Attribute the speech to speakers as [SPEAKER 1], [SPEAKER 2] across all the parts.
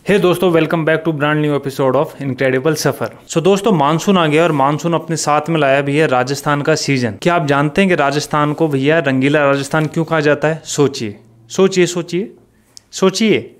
[SPEAKER 1] हे दोस्तों, welcome back to brand new episode of incredible सफर। So दोस्तों, मानसून आ गया और मानसून अपने साथ में लाया भी है राजस्थान का सीजन। क्या आप जानते हैं कि राजस्थान को भैया रंगीला राजस्थान क्यों कहा जाता है? सोचिए सोचिए सोचिए सोचिए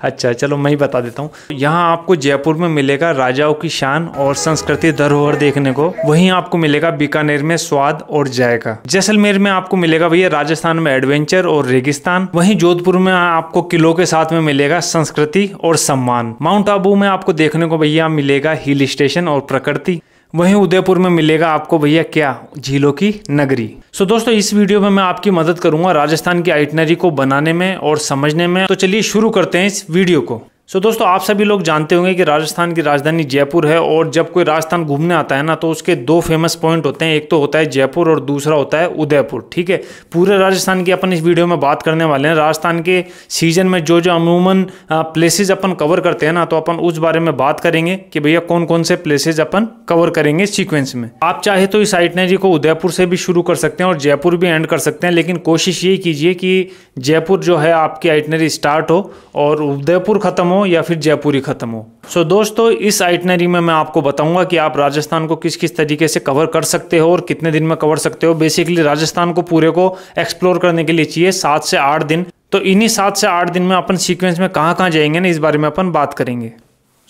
[SPEAKER 1] अच्छा चलो मैं ही बता देता हूँ। यहाँ आपको जयपुर में मिलेगा राजाओं की शान और संस्कृति धरोहर देखने को, वहीं आपको मिलेगा बीकानेर में स्वाद और जायका। जैसलमेर में आपको मिलेगा भैया राजस्थान में एडवेंचर और रेगिस्तान। वहीं जोधपुर में आपको किलों के साथ में मिलेगा संस्कृति और सम्मान। माउंट आबू में आपको देखने को भैया मिलेगा हिल स्टेशन और प्रकृति। वहीं उदयपुर में मिलेगा आपको भैया क्या, झीलों की नगरी। सो दोस्तों, इस वीडियो में मैं आपकी मदद करूंगा राजस्थान की आइटनरी को बनाने में और समझने में। तो चलिए शुरू करते हैं इस वीडियो को। सो दोस्तों, आप सभी लोग जानते होंगे कि राजस्थान की राजधानी जयपुर है और जब कोई राजस्थान घूमने आता है ना तो उसके दो फेमस पॉइंट होते हैं। एक तो होता है जयपुर और दूसरा होता है उदयपुर। ठीक है, पूरे राजस्थान की अपन इस वीडियो में बात करने वाले हैं। राजस्थान के सीजन में जो जो अमूमन प्लेसेस अपन कवर करते हैं ना, तो अपन उस बारे में बात करेंगे कि भैया कौन कौन से प्लेसेस अपन कवर करेंगे सीक्वेंस में। आप चाहे तो इस आइटनरी को उदयपुर से भी शुरू कर सकते हैं और जयपुर भी एंड कर सकते हैं, लेकिन कोशिश यही कीजिए कि जयपुर जो है आपकी आइटनरी स्टार्ट हो और उदयपुर खत्म हो या फिर जयपुर ही खत्म हो। सो दोस्तों, इस आइटनरी में मैं आपको बताऊंगा कि आप राजस्थान को किस किस तरीके से कवर कर सकते हो और कितने दिन में कवर सकते हो। बेसिकली राजस्थान को पूरे को एक्सप्लोर करने के लिए चाहिए 7 से 8 दिन। तो इन्हीं 7 से 8 दिन में अपन सीक्वेंस में कहाँ कहाँ जाएंगे ना, इस बारे में अपन बात करेंगे।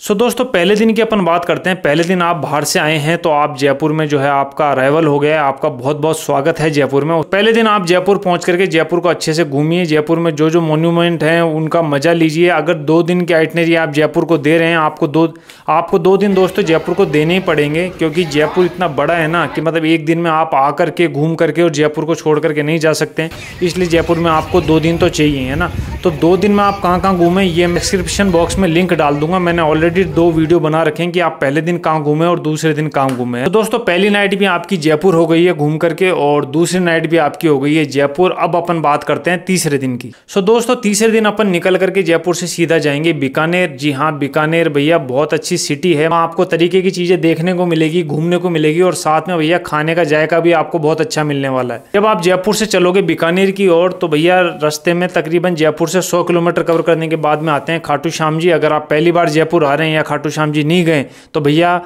[SPEAKER 1] सो दोस्तों, पहले दिन की अपन बात करते हैं। पहले दिन आप बाहर से आए हैं तो आप जयपुर में जो है आपका अराइवल हो गया है। आपका बहुत बहुत स्वागत है जयपुर में। पहले दिन आप जयपुर पहुंच करके जयपुर को अच्छे से घूमिए। जयपुर में जो जो मॉन्यूमेंट हैं उनका मजा लीजिए। अगर 2 दिन की आइटनरी आप जयपुर को दे रहे हैं, आपको 2 दिन दोस्तों जयपुर को देने ही पड़ेंगे, क्योंकि जयपुर इतना बड़ा है ना कि मतलब एक दिन में आप आ करके घूम करके और जयपुर को छोड़ करके नहीं जा सकते हैं। इसलिए जयपुर में आपको 2 दिन तो चाहिए, है ना। तो 2 दिन में आप कहाँ कहाँ घूमें ये मैं डिस्क्रिप्शन बॉक्स में लिंक डाल दूंगा। मैंने ऑलरेडी 2 वीडियो बना रखे हैं कि आप पहले दिन कहाँ घूमे और दूसरे दिन कहाँ घूमे। तो दोस्तों, पहली नाइट भी आपकी जयपुर हो गई है घूम करके और दूसरी नाइट भी आपकी हो गई है जयपुर। अब अपन बात करते हैं तीसरे दिन की। सो दोस्तों, तीसरे दिन अपन निकल करके जयपुर से सीधा जाएंगे बीकानेर। जी हाँ, बीकानेर भैया बहुत अच्छी सिटी है। वहाँ आपको तरीके की चीजें देखने को मिलेगी, घूमने को मिलेगी और साथ में भैया खाने का जायका भी आपको बहुत अच्छा मिलने वाला है। जब आप जयपुर से चलोगे बीकानेर की ओर तो भैया रास्ते में तकरीबन जयपुर से 100 किलोमीटर कवर करने के बाद में आते हैं खाटू श्याम जी। अगर आप पहली बार जयपुर आ रहे हैं या खाटू श्याम जी नहीं गए तो भैया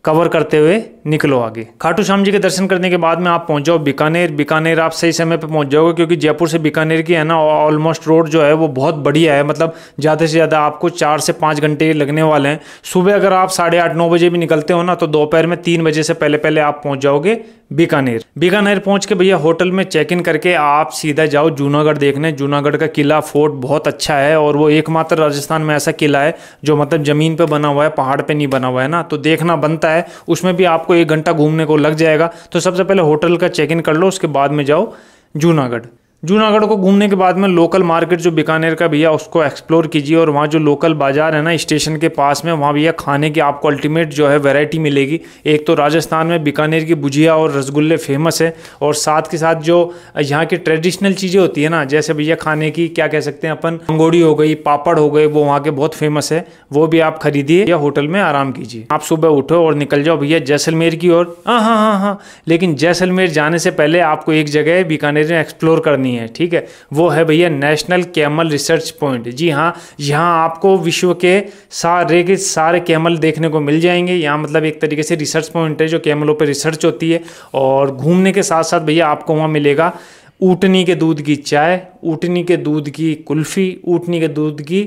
[SPEAKER 1] कवर करते हुए निकलो आगे। खाटू श्याम जी के दर्शन करने के बाद में आप पहुंच जाओ बीकानेर। बीकानेर आप सही समय पे पहुंच जाओगे, क्योंकि जयपुर से बीकानेर की है ना ऑलमोस्ट रोड जो है वो बहुत बढ़िया है। मतलब ज़्यादा से ज़्यादा आपको 4 से 5 घंटे लगने वाले हैं। सुबह अगर आप 8:30-9 बजे भी निकलते हो ना तो दोपहर में 3 बजे से पहले पहले आप पहुंच जाओगे बीकानेर। बीकानेर पहुंच के भैया होटल में चेक इन करके आप सीधा जाओ जूनागढ़ देखने। जूनागढ़ का किला फोर्ट बहुत अच्छा है और वो एकमात्र राजस्थान में ऐसा किला है जो मतलब जमीन पे बना हुआ है, पहाड़ पे नहीं बना हुआ है ना, तो देखना बनता है। उसमें भी आपको 1 घंटा घूमने को लग जाएगा। तो सबसे पहले होटल का चेक इन कर लो, उसके बाद में जाओ जूनागढ़। जूनागढ़ को घूमने के बाद में लोकल मार्केट जो बीकानेर का भैया उसको एक्सप्लोर कीजिए। और वहाँ जो लोकल बाजार है ना स्टेशन के पास में, वहाँ भैया खाने की आपको अल्टीमेट जो है वैरायटी मिलेगी। एक तो राजस्थान में बीकानेर की भुजिया और रसगुल्ले फेमस है, और साथ के साथ जो यहाँ की ट्रेडिशनल चीज़ें होती है ना, जैसे भैया खाने की क्या कह सकते हैं अपन, पंगोड़ी हो गई, पापड़ हो गए, वो वहाँ के बहुत फेमस है। वो भी आप खरीदिए या होटल में आराम कीजिए। आप सुबह उठो और निकल जाओ भैया जैसलमेर की ओर। हाँ, लेकिन जैसलमेर जाने से पहले आपको एक जगह बीकानेर में एक्सप्लोर करनी है। ठीक है, वो है भैया नेशनल कैमल रिसर्च पॉइंट। जी हाँ, यहाँ आपको विश्व के सारे कैमल देखने को मिल जाएंगे। यहाँ मतलब एक तरीके से रिसर्च पॉइंट है जो कैमलों पे रिसर्च होती है। और घूमने के साथ साथ भैया आपको वहाँ मिलेगा ऊँटनी के दूध की चाय, ऊँटनी के दूध की कुल्फ़ी, ऊँटनी के दूध की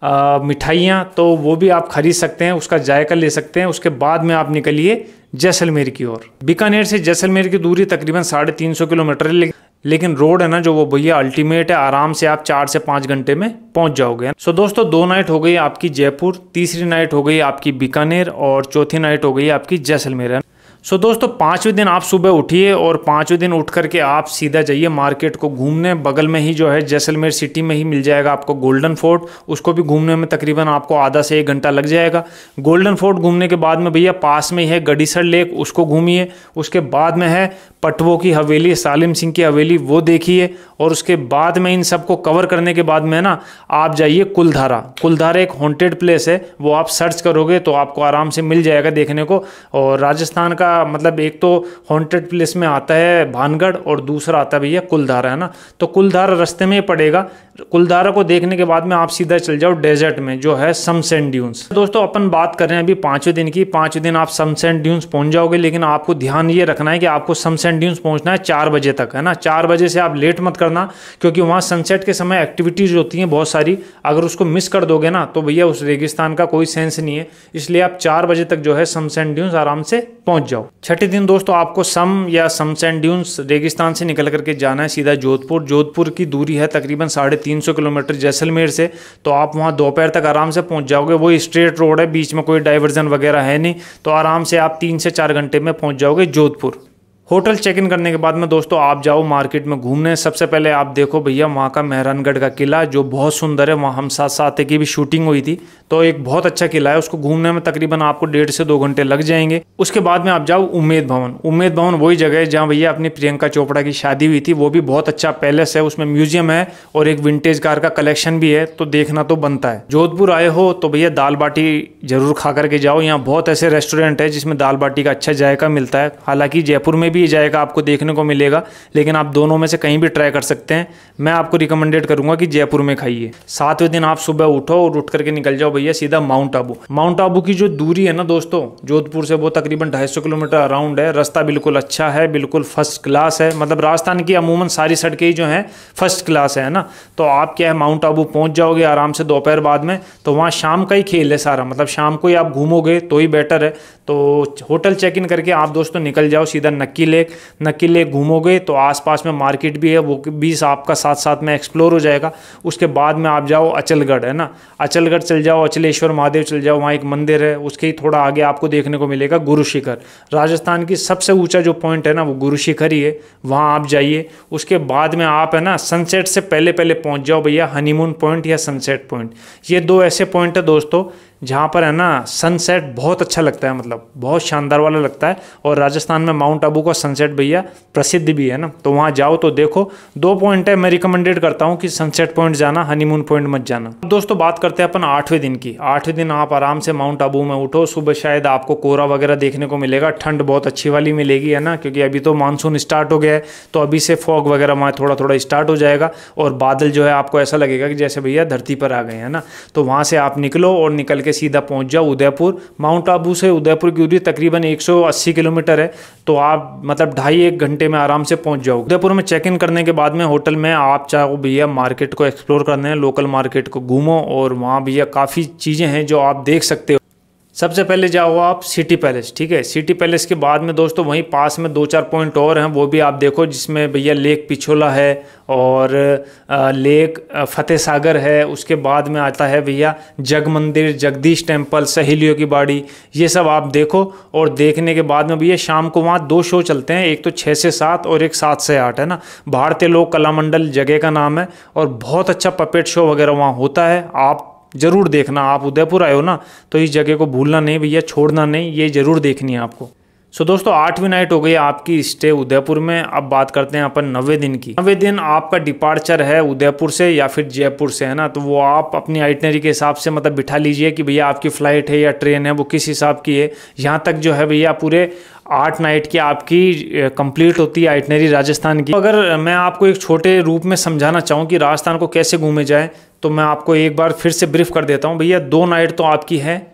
[SPEAKER 1] मिठाइयाँ, तो वो भी आप खरीद सकते हैं, उसका जायका ले सकते हैं। उसके बाद में आप निकलिए जैसलमेर की ओर। बीकानेर से जैसलमेर की दूरी तकरीबन 350 किलोमीटर है, लेकिन रोड है ना जो वो भैया अल्टीमेट है। आराम से आप 4 से 5 घंटे में पहुंच जाओगे। सो दोस्तों, 2 नाइट हो गई आपकी जयपुर, तीसरी नाइट हो गई आपकी बीकानेर और चौथी नाइट हो गई आपकी जैसलमेर। सो दोस्तों, 5वें दिन आप सुबह उठिए और 5वें दिन उठ करके आप सीधा जाइए मार्केट को घूमने। बगल में ही जो है जैसलमेर सिटी में ही मिल जाएगा आपको गोल्डन फोर्ट। उसको भी घूमने में तकरीबन आपको आधा से 1 घंटा लग जाएगा। गोल्डन फोर्ट घूमने के बाद में भैया पास में ही है गड़ीसर लेक, उसको घूमिए। उसके बाद में है पटवों की हवेली, सालिम सिंह की हवेली, वो देखिए। और उसके बाद में इन सबको कवर करने के बाद में ना आप जाइए कुलधारा। कुलधारा एक हॉन्टेड प्लेस है, वो आप सर्च करोगे तो आपको आराम से मिल जाएगा देखने को। और राजस्थान का इसका मतलब एक तो हॉन्टेड प्लेस में आता है भानगढ़ और दूसरा आता है भैया कुलधारा, है ना। तो कुलधारा रास्ते में ही पड़ेगा। कुलधारा को देखने के बाद में आप सीधा चल जाओ डेजर्ट में, जो है समसैंड ड्यून्स। दोस्तों अपन बात कर रहे हैं अभी 5वें दिन की। 5वें दिन आप समसैंड ड्यून्स पहुंच जाओगे, लेकिन आपको ध्यान ये रखना है कि आपको समसैंड ड्यून्स पहुंचना है 4 बजे तक, है ना। 4 बजे से आप लेट मत करना, क्योंकि वहाँ सनसेट के समय एक्टिविटीज होती हैं बहुत सारी। अगर उसको मिस कर दोगे ना तो भैया उस रेगिस्तान का कोई सेंस नहीं है। इसलिए आप 4 बजे तक जो है समसैंड ड्यून्स आराम से पहुंच जाओ। छठे दिन दोस्तों आपको सम या समसैंड ड्यून्स रेगिस्तान से निकल करके जाना है सीधा जोधपुर। जोधपुर की दूरी है तकरीबन 350 किलोमीटर जैसलमेर से। तो आप वहाँ दोपहर तक आराम से पहुंच जाओगे। वो स्ट्रेट रोड है, बीच में कोई डाइवर्जन वगैरह है नहीं। तो आराम से आप 3 से 4 घंटे में पहुंच जाओगे जोधपुर। होटल चेक इन करने के बाद में दोस्तों आप जाओ मार्केट में घूमने। सबसे पहले आप देखो भैया वहाँ का मेहरानगढ़ का किला, जो बहुत सुंदर है। वहाँ हम साथ साथ की भी शूटिंग हुई थी, तो एक बहुत अच्छा किला है। उसको घूमने में तकरीबन आपको 1.5 से 2 घंटे लग जाएंगे। उसके बाद में आप जाओ उम्मेद भवन। उम्मेद भवन वही जगह है जहाँ भैया अपनी प्रियंका चोपड़ा की शादी हुई थी। वो भी बहुत अच्छा पैलेस है, उसमें म्यूजियम है और एक विंटेज कार का कलेक्शन भी है, तो देखना तो बनता है। जोधपुर आए हो तो भैया दाल बाटी जरूर खा करके जाओ। यहाँ बहुत ऐसे रेस्टोरेंट है जिसमें दाल बाटी का अच्छा जायका मिलता है। हालांकि जयपुर में भी ये जायका आपको देखने को मिलेगा, लेकिन आप दोनों में से कहीं भी ट्राई कर सकते हैं। मैं आपको रिकमेंडेड करूंगा कि जयपुर में खाइए। 7वें दिन आप सुबह उठो और उठ करके निकल जाओ भैया सीधा माउंट आबू। माउंट आबू की जो दूरी है ना दोस्तों जोधपुर से, वो तकरीबन 250 किलोमीटर अराउंड है। रास्ता बिल्कुल अच्छा है, बिल्कुल फर्स्ट क्लास है। मतलब राजस्थान की अमूमन सारी सड़कें जो हैं फर्स्ट क्लास है ना। तो आप क्या है माउंट आबू पहुंच जाओगे आराम से दोपहर बाद में। तो वहाँ शाम का ही खेल है सारा, मतलब शाम को ही आप घूमोगे तो ही बेटर है। तो होटल चेक इन करके आप दोस्तों निकल जाओ सीधा नक्की लेक। नक्की लेक घूमोगे तो आसपास में मार्केट भी है, वो भी आपका साथ साथ में एक्सप्लोर हो जाएगा। उसके बाद में आप जाओ अचलगढ़, है ना। अचलगढ़ चल जाओ, अचलेश्वर महादेव चल जाओ, वहाँ एक मंदिर है। उसके ही थोड़ा आगे आपको देखने को मिलेगा गुरु शिखर। राजस्थान की सबसे ऊंचा जो पॉइंट है ना वो गुरु शिखर ही है, वहाँ आप जाइए। उसके बाद में आप है ना सनसेट से पहले पहले पहुँच जाओ भैया हनीमून पॉइंट या सनसेट पॉइंट। ये 2 ऐसे पॉइंट है दोस्तों जहाँ पर है ना सनसेट बहुत अच्छा लगता है, मतलब बहुत शानदार वाला लगता है। और राजस्थान में माउंट आबू का सनसेट भैया प्रसिद्ध भी है ना, तो वहाँ जाओ तो देखो। 2 पॉइंट है, मैं रिकमेंडेड करता हूँ कि सनसेट पॉइंट जाना, हनीमून पॉइंट मत जाना। दोस्तों बात करते हैं अपन 8वें दिन की। 8वें दिन आप आराम से माउंट आबू में उठो। सुबह शायद आपको कोहरा वगैरह देखने को मिलेगा, ठंड बहुत अच्छी वाली मिलेगी, है ना, क्योंकि अभी तो मानसून स्टार्ट हो गया है। तो अभी से फॉग वगैरह वहाँ थोड़ा थोड़ा स्टार्ट हो जाएगा और बादल जो है आपको ऐसा लगेगा कि जैसे भैया धरती पर आ गए, है ना। तो वहाँ से आप निकलो और निकल के सीधा पहुँच जाओ उदयपुर। माउंट आबू से उदयपुर की दूरी तकरीबन 180 किलोमीटर है। तो आप मतलब 2.5-1 घंटे में आराम से पहुंच जाओगे। उदयपुर में चेक इन करने के बाद में होटल में आप चाहो भैया मार्केट को एक्सप्लोर करना है, लोकल मार्केट को घूमो और वहाँ भैया काफ़ी चीज़ें हैं जो आप देख सकते हो। सबसे पहले जाओ आप सिटी पैलेस, ठीक है। सिटी पैलेस के बाद में दोस्तों वहीं पास में 2-4 पॉइंट और हैं, वो भी आप देखो, जिसमें भैया लेक पिछोला है और लेक फतेह सागर है। उसके बाद में आता है भैया जग मंदिर, जगदीश टेम्पल, सहेलियों की बाड़ी। ये सब आप देखो और देखने के बाद में भैया शाम को वहाँ 2 शो चलते हैं, एक तो 6 से 7 और एक 7 से 8, है ना। भारतीय लोक कलामंडल जगह का नाम है और बहुत अच्छा पपेट शो वगैरह वहाँ होता है। आप जरूर देखना, आप उदयपुर आए हो ना तो इस जगह को भूलना नहीं भैया, छोड़ना नहीं, ये जरूर देखनी है आपको। सो दोस्तों 8वीं नाइट हो गई आपकी स्टे उदयपुर में। अब बात करते हैं अपन 9वें दिन की। 9वें दिन आपका डिपार्चर है उदयपुर से या फिर जयपुर से, है ना। तो वो आप अपनी आइटनरी के हिसाब से मतलब बिठा लीजिए कि भैया आपकी फ़्लाइट है या ट्रेन है, वो किस हिसाब की है। यहाँ तक जो है भैया पूरे 8 नाइट की आपकी कंप्लीट होती है आइटनरी राजस्थान की। अगर मैं आपको एक छोटे रूप में समझाना चाहूँ कि राजस्थान को कैसे घूमे जाए, तो मैं आपको एक बार फिर से ब्रीफ कर देता हूँ भैया। 2 नाइट तो आपकी है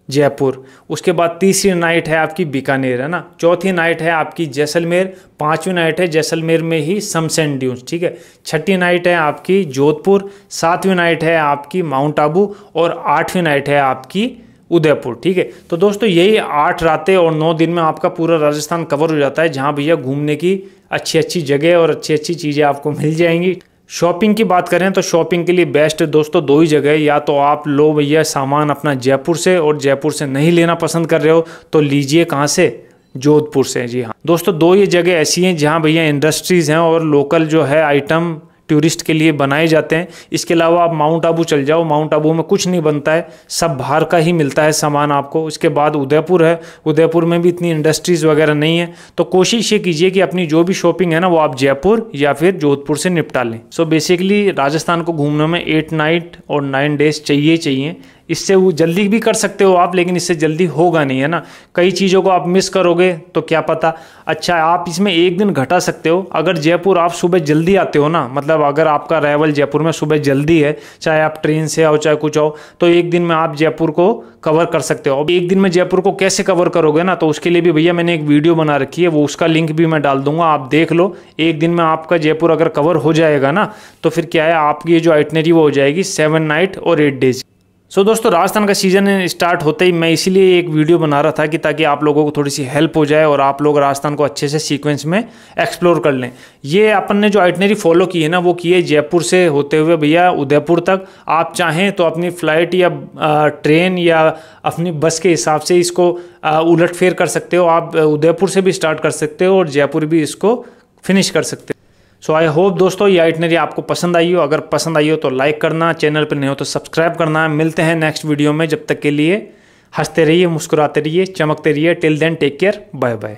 [SPEAKER 1] जयपुर, उसके बाद तीसरी नाइट है आपकी बीकानेर, है ना। चौथी नाइट है आपकी जैसलमेर, 5वीं नाइट है जैसलमेर में ही समसैंड ड्यून्स, ठीक है। छठी नाइट है आपकी जोधपुर, 7वीं नाइट है आपकी माउंट आबू और 8वीं नाइट है आपकी उदयपुर, ठीक है। तो दोस्तों यही 8 रातें और 9 दिन में आपका पूरा राजस्थान कवर हो जाता है, जहाँ भैया घूमने की अच्छी अच्छी जगह और अच्छी अच्छी चीज़ें आपको मिल जाएंगी। शॉपिंग की बात करें तो शॉपिंग के लिए बेस्ट दोस्तों 2 ही जगह है। या तो आप लो भैया सामान अपना जयपुर से, और जयपुर से नहीं लेना पसंद कर रहे हो तो लीजिए कहाँ से, जोधपुर से। जी हाँ दोस्तों, 2 ये जगह ऐसी हैं जहाँ भैया इंडस्ट्रीज़ हैं और लोकल जो है आइटम टूरिस्ट के लिए बनाए जाते हैं। इसके अलावा आप माउंट आबू चल जाओ, माउंट आबू में कुछ नहीं बनता है, सब बाहर का ही मिलता है सामान आपको। उसके बाद उदयपुर है, उदयपुर में भी इतनी इंडस्ट्रीज़ वगैरह नहीं है। तो कोशिश ये कीजिए कि अपनी जो भी शॉपिंग है ना वो आप जयपुर या फिर जोधपुर से निपटा लें। सो बेसिकली राजस्थान को घूमने में 8 नाइट और 9 डेज चाहिए। इससे वो जल्दी भी कर सकते हो आप, लेकिन इससे जल्दी होगा नहीं, है ना। कई चीज़ों को आप मिस करोगे तो क्या पता। अच्छा, आप इसमें एक दिन घटा सकते हो। अगर जयपुर आप सुबह जल्दी आते हो ना, मतलब अगर आपका अराइवल जयपुर में सुबह जल्दी है, चाहे आप ट्रेन से आओ चाहे कुछ आओ, तो एक दिन में आप जयपुर को कवर कर सकते हो। अब एक दिन में जयपुर को कैसे कवर करोगे ना, तो उसके लिए भी भैया मैंने एक वीडियो बना रखी है, वो उसका लिंक भी मैं डाल दूंगा, आप देख लो। एक दिन में आपका जयपुर अगर कवर हो जाएगा ना, तो फिर क्या है, आपकी ये जो आइटनरी वो हो जाएगी 7 नाइट और 8 डेज। सो दोस्तों, राजस्थान का सीजन स्टार्ट होते ही मैं इसीलिए एक वीडियो बना रहा था कि ताकि आप लोगों को थोड़ी सी हेल्प हो जाए और आप लोग राजस्थान को अच्छे से सीक्वेंस में एक्सप्लोर कर लें। ये अपन ने जो आइटनरी फॉलो की है ना, वो की है जयपुर से होते हुए भैया उदयपुर तक। आप चाहें तो अपनी फ्लाइट या ट्रेन या अपनी बस के हिसाब से इसको उलटफेर कर सकते हो। आप उदयपुर से भी स्टार्ट कर सकते हो और जयपुर भी इसको फिनिश कर सकते हो। सो आई होप दोस्तों ये आइटनरी आपको पसंद आई हो। अगर पसंद आई हो तो लाइक करना, चैनल पर नहीं हो तो सब्सक्राइब करना। मिलते हैं नेक्स्ट वीडियो में, जब तक के लिए हंसते रहिए, मुस्कुराते रहिए, चमकते रहिए। Till then take care, bye bye.